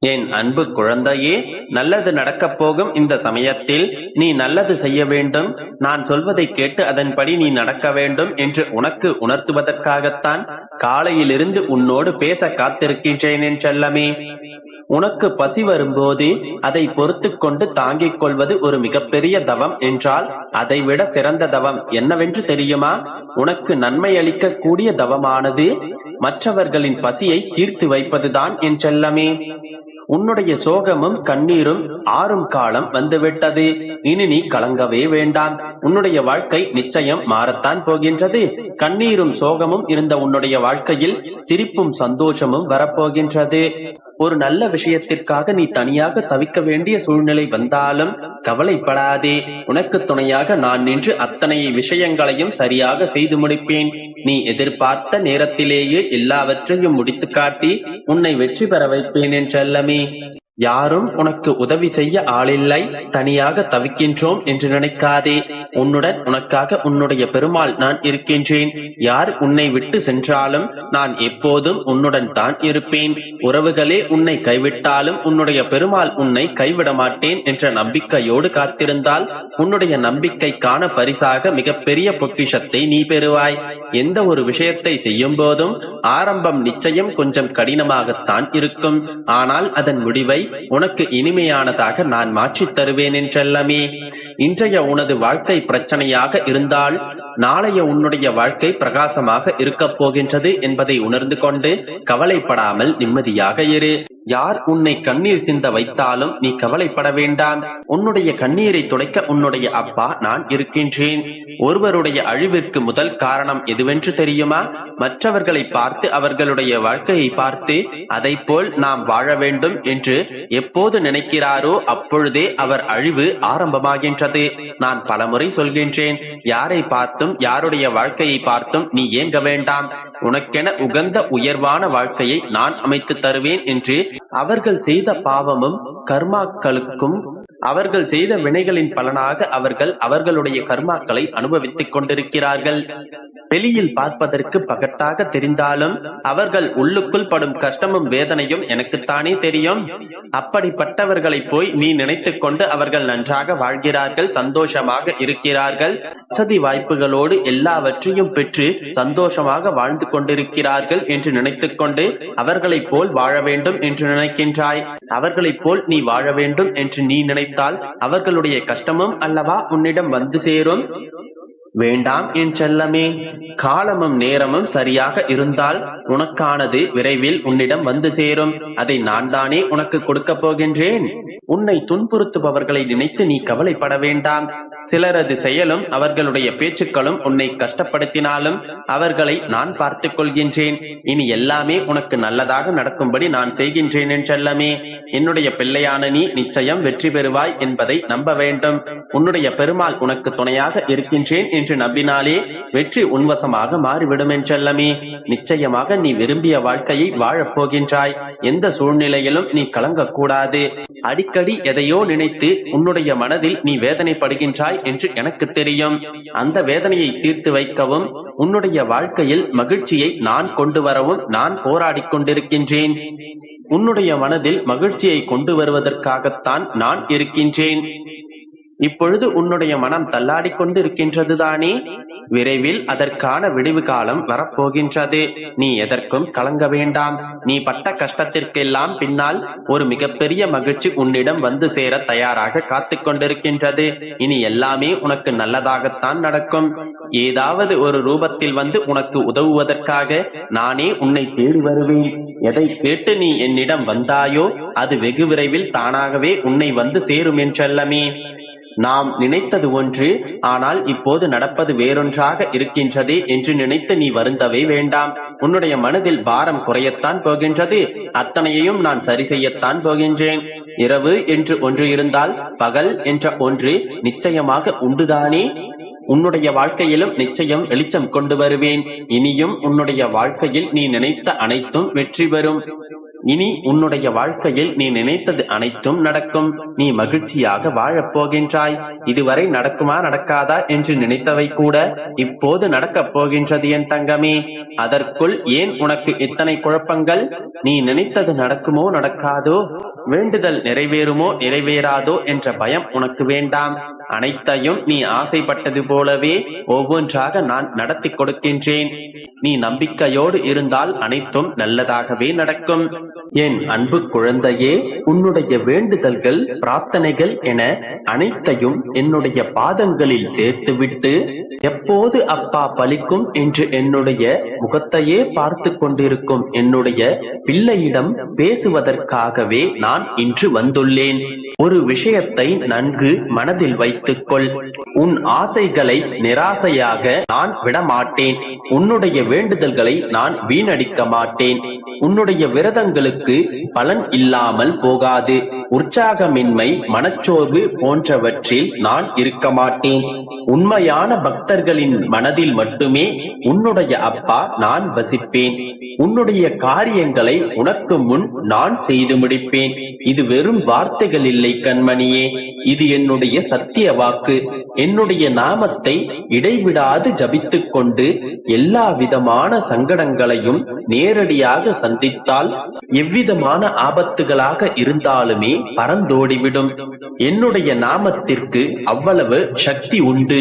என் அன்பு குழந்தையே, நல்லது நடக்கப் போகும் இந்த சமயத்தில் நீ நல்லது செய்ய வேண்டும், நான் சொல்வதை கேட்டு அதன்படி நீ நடக்க வேண்டும் என்று உனக்கு உணர்த்துவதற்காகத்தான் காலையிலிருந்து உன்னோடு பேச காத்திருக்கின்றேன் என் செல்லமே. உனக்கு பசி வரும்போது அதை பொறுத்து கொண்டு தாங்கிக் கொள்வது ஒரு மிகப்பெரிய தவம் என்றால் அதைவிட சிறந்த தவம் என்னவென்று தெரியுமா? உனக்கு நன்மை அளிக்க கூடிய தவமானது மற்றவர்களின் பசியை தீர்த்து வைப்பதுதான் என் செல்லமே. உன்னுடைய சோகமும் கண்ணீரும் ஆறும் காலம் வந்துவிட்டது. இனி நீ கலங்கவே வேண்டாம். உன்னுடைய வாழ்க்கை நிச்சயம் மாறத்தான் போகின்றது. கண்ணீரும் சோகமும் இருந்த உன்னுடைய வாழ்க்கையில் சிரிப்பும் சந்தோஷமும் வரப்போகின்றது. ஒரு நல்ல விஷயத்திற்காக நீ தனியாக தவிக்க வேண்டிய சூழ்நிலை வந்தாலும் கவலைப்படாதே. உனக்கு துணையாக நான் நின்று அத்தனை விஷயங்களையும் சரியாக செய்து முடிப்பேன். நீ எதிர்பார்த்த நேரத்திலேயே எல்லாவற்றையும் முடித்து காட்டி உன்னை வெற்றி பெற வைப்பேன் என் செல்லமே. யாரும் உனக்கு உதவி செய்ய ஆளில்லை, தனியாக தவிக்கின்றோம் என்று நினைக்காதே. உன்னுடன் உனக்காக உன்னுடைய பெருமாள் நான் இருக்கின்றேன். யார் உன்னை விட்டு சென்றாலும் நான் எப்போதும் உன்னுடன் தான் இருப்பேன். உறவுகளே உன்னை கைவிட்டாலும் உன்னுடைய பெருமாள் உன்னை கைவிட மாட்டேன் என்ற நம்பிக்கையோடு காத்திருந்தால் உன்னுடைய நம்பிக்கைக்கான பரிசாக மிகப்பெரிய பொக்கிஷத்தை நீ பெறுவாய். எந்த ஒரு விஷயத்தை செய்யும் போதும் ஆரம்பம் நிச்சயம் கொஞ்சம் கடினமாகத்தான் இருக்கும். ஆனால் அதன் முடிவை உனக்கு இனிமையானதாக நான் மாற்றித் தருவேன் என் செல்லமே. இன்றைய உனது வாழ்க்கை பிரச்சனையாக இருந்தால் நாளைய உன்னுடைய வாழ்க்கை பிரகாசமாக இருக்கப் போகின்றது என்பதை உணர்ந்து கொண்டு கவலைப்படாமல் நிம்மதியாக இரு. யார் உன்னை கண்ணீர் சிந்த வைத்தாலும் நீ கவலைப்பட வேண்டாம். உன்னுடைய கண்ணீரை துடைக்க உன்னுடைய அப்பா நான் இருக்கின்றேன். ஒருவருடைய அழிவிற்கு முதல் காரணம் எதுவென்று தெரியுமா? மற்றவர்களை பார்த்து அவர்களுடைய வாழ்க்கையை பார்த்து அதை போல் நாம் வாழ வேண்டும் என்று எப்போது நினைக்கிறாரோ அப்பொழுதே அவர் அழிவு ஆரம்பமாகின்றது. நான் பலமுறை சொல்கின்றேன், யாரை பார்த்தும் யாருடைய வாழ்க்கையை பார்த்தும் நீ ஏங்க வேண்டாம். உனக்கென உகந்த உயர்வான வாழ்க்கையை நான் அமைத்து தருவேன் என்று அவர்கள் செய்த பாவமும் கர்மாக்களுக்கும் அவர்கள் செய்த வினைகளின் பலனாக அவர்களுடைய கர்மாக்களை அனுபவித்துக் கொண்டிருக்கிறார்கள். வெளியில் பார்ப்பதற்கு பகட்டாக தெரிந்தாலும் அவர்கள் உள்ளுக்குள் படும் கஷ்டமும் வேதனையும் எனக்குத்தானே தெரியும். அப்படிப்பட்டவர்களை போய் நீ நினைத்துக் கொண்டு அவர்கள் நன்றாக வாழ்கிறார்கள், சந்தோஷமாக இருக்கிறார்கள், வசதி வாய்ப்புகளோடு எல்லாவற்றையும் பெற்று சந்தோஷமாக வாழ்ந்து கொண்டிருக்கிறார்கள் என்று நினைத்துக் கொண்டு அவர்களைப் போல் வாழ வேண்டும் என்று நினைக்கின்றாய். அவர்களைப் போல் நீ வாழ வேண்டும் என்று நீ நினைத்தால் அவர்களுடைய கஷ்டமும் அல்லவா உன்னிடம் வந்து சேரும். வேண்டாம் என் செல்லமே. காலமும் நேரமும் சரியாக இருந்தால் உனக்கானது விரைவில் உன்னிடம் வந்து சேரும். அதை நான் தானே உனக்கு கொடுக்க போகின்றேன். உன்னை துன்புறுத்துபவர்களை நினைத்து நீ கவலைப்பட வேண்டாம். சிலரது செயலும் அவர்களுடைய பேச்சுக்களும் உன்னை கஷ்டப்படுத்தினாலும் அவர்களை நான் பார்த்துக் கொள்கின்றேன். இனி எல்லாமே உனக்கு நல்லதாக நடக்கும்படி நான் செய்கின்றேன் என் செல்லமே. என்னுடைய பிள்ளையான நீ நிச்சயம் வெற்றி பெறுவாய் என்பதை நம்ப வேண்டும். உன்னுடைய பெருமாள் உனக்கு துணையாக இருக்கின்றேன் என்று நம்பினாலே வெற்றி உன்வசமாக மாறிவிடும் என் செல்லமே. நிச்சயமாக நீ விரும்பிய வாழ்க்கையை வாழப் போகின்றாய். எந்த சூழ்நிலையிலும் நீ கலங்கக்கூடாது. அடிக்கடி எதையோ நினைத்து உன்னுடைய மனதில் நீ வேதனைப்படுகின்றாய் என்று எனக்கு தெரியும். அந்த வேதனையை தீர்த்து வைக்கவும் உன்னுடைய வாழ்க்கையில் மகிழ்ச்சியை நான் கொண்டு வரவும் நான் போராடி கொண்டிருக்கின்றேன். உன்னுடைய மனதில் மகிழ்ச்சியை கொண்டு வருவதற்காகத்தான் நான் இருக்கின்றேன். இப்பொழுது உன்னுடைய மனம் தள்ளாடி கொண்டிருக்கின்றது தானே? விரைவில் அதற்கான விடிவு காலம் வரப்போகின்றது. நீ எதற்கும் கலங்க வேண்டாம். நீ பட்ட கஷ்டத்திற்கெல்லாம் பின்னால் ஒரு மிகப்பெரிய மகிழ்ச்சி உன்னிடம் வந்து சேர தயாராக காத்து கொண்டிருக்கின்றது. இனி எல்லாமே உனக்கு நல்லதாகத்தான் நடக்கும். ஏதாவது ஒரு ரூபத்தில் வந்து உனக்கு உதவுவதற்காக நானே உன்னை தேடி வருவேன். எதை கேட்டு நீ என்னிடம் வந்தாயோ அது வெகு விரைவில் தானாகவே உன்னை வந்து சேரும் என் செல்லமே. நாம் நினைத்தது ஒன்று, ஆனால் இப்போது நடப்பது வேறொன்றாக இருக்கின்றதே என்று நினைத்து நீ வருந்தவே வேண்டாம். உன்னுடைய மனதில் பாரம் குறையத்தான் போகின்றது. அத்தனையையும் நான் சரி செய்யத்தான் போகின்றேன். இரவு என்று ஒன்று இருந்தால் பகல் என்ற ஒன்று நிச்சயமாக உண்டுதானே? உன்னுடைய வாழ்க்கையிலும் நிச்சயம் வெளிச்சம் கொண்டு வருவேன். இனியும் உன்னுடைய வாழ்க்கையில் நீ நினைத்த அனைத்தும் வெற்றி பெறும். இனி உன்னுடைய வாழ்க்கையில் நீ நினைத்தது அனைத்தும் நடக்கும். நீ மகிழ்ச்சியாக வாழப் போகின்றாய். இதுவரை நடக்குமா நடக்காதா என்று நினைத்தவை கூட இப்போது நடக்கப் போகின்றது என் தங்கமே. அதற்குள் ஏன் உனக்கு இத்தனை குழப்பங்கள்? நீ நினைத்தது நடக்குமோ நடக்காதோ, வேண்டுதல் நிறைவேறுமோ நிறைவேறாதோ என்ற பயம் உனக்கு வேண்டாம். அனைத்தையும் நீ ஆசைப்பட்டது போலவே ஒவ்வொன்றாக நான் நடத்தி கொடுக்கின்றேன். நீ நம்பிக்கையோடு இருந்தால் அனைத்தும் நல்லதாகவே நடக்கும். என் அன்பு குழந்தையே, உன்னுடைய வேண்டுதல்கள் பிரார்த்தனைகள் என அனைத்தையும் என்னுடைய பாதங்களில் சேர்த்துவிட்டு எப்போது அப்பா பலிக்கும் என்று என்னுடைய முகத்தையே பார்த்து கொண்டிருக்கும் என்னுடைய பிள்ளையிடம் பேசுவதற்காகவே நான் இன்று வந்துள்ளேன். ஒரு விஷயத்தை நன்கு மனதில் வைத்துக்கொள். உன் ஆசைகளை நிராசையாக நான் விடமாட்டேன். உன்னுடைய வேண்டுதல்களை நான் வீணடிக்க மாட்டேன். உன்னுடைய விரதங்களுக்கு பலன் இல்லாமல் போகாது. உற்சாகமின்மை, மனச்சோர்வு போன்றவற்றில் நான் இருக்க மாட்டேன். உண்மையான பக்தர்களின் மனதில் மட்டுமே உன்னுடைய அப்பா நான் வசிப்பேன். உன்னுடைய காரியங்களை உனக்கு முன் நான் செய்து முடிப்பேன். இது வெறும் வார்த்தைகள் இல்லை கண்மணியே, இது என்னுடைய சத்திய வாக்கு. என்னுடைய நாமத்தை இடைவிடாது ஜபித்துக் கொண்டு எல்லா விதமான சங்கடங்களையும் நேரடியாக சந்தித்தால் எவ்விதமான ஆபத்துகளாக இருந்தாலுமே பறந்தோடிவிடும். என்னுடைய நாமத்திற்கு அவ்வளவு சக்தி உண்டு.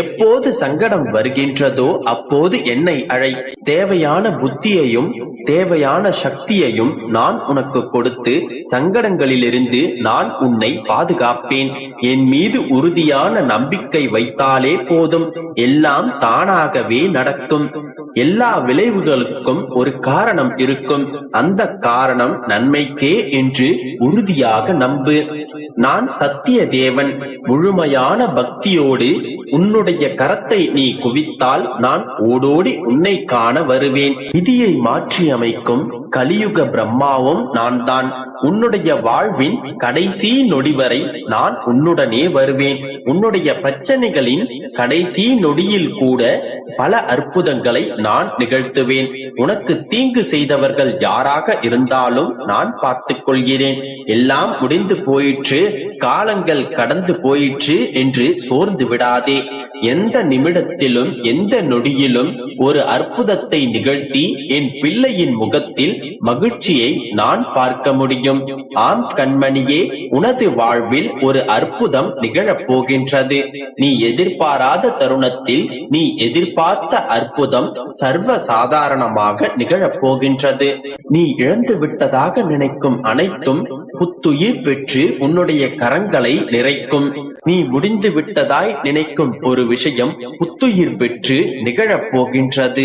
எப்போது சங்கடம் வருகின்றதோ அப்போது என்னை அழை. தேவையான புத்தியையும் தேவையான சக்தியையும் நான் உனக்கு கொடுத்து சங்கடங்களிலிருந்து நான் உன்னை பாதுகாப்பேன். என் மீது உறுதியான நம்பிக்கை வைத்தாலே போதும், எல்லாம் தானாகவே நடக்கும். எல்லா விளைவுகளுக்கும் ஒரு காரணம் இருக்கும். அந்த காரணம் நன்மைக்கே என்று உறுதியாக நம்பு. நான் சத்திய தேவன். முழுமையான பக்தியோடு உன்னுடைய கரத்தை நீ குவித்தால் நான் ஓடோடி உன்னை காண வருவேன். விதியை மாற்றி அமைக்கும் கலியுக பிரம்மாவும் நான் தான். உன்னுடைய வாழ்வின் கடைசி நொடி வரை நான் உன்னுடனே வருவேன். உன்னுடைய பிரச்சனைகளின் கடைசி நொடியில் கூட பல அற்புதங்களை நான் நிகழ்த்துவேன். உனக்கு தீங்கு செய்தவர்கள் யாராக இருந்தாலும் நான் பார்த்துக் கொள்கிறேன். எல்லாம் முடிந்து போயிற்று, காலங்கள் கடந்து போயிற்று என்று சோர்ந்து விடாதே. எந்த நிமிடத்திலும் எந்த நொடியிலும் ஒரு அற்புதத்தை நிகழ்த்தி என் பிள்ளையின் முகத்தில் மகிழ்ச்சியை நான் பார்க்க முடியும். ஆம் கண்மணியே, உனது வாழ்வில் ஒரு அற்புதம் நிகழப் போகின்றது. நீ எதிர்பாராத தருணத்தில் நீ எதிர்பார்த்த அற்புதம் சர்வ சாதாரணமாக நிகழப் போகின்றது. நீ இழந்து விட்டதாக நினைக்கும் அனைத்தும் புத்துயிர் பெற்று உன்னுடைய கரங்களை நிறைக்கும். நீ முடிந்து விட்டதாய் நினைக்கும் ஒரு விஷயம் புத்துயிர் பெற்று நிகழப் போகின்றது.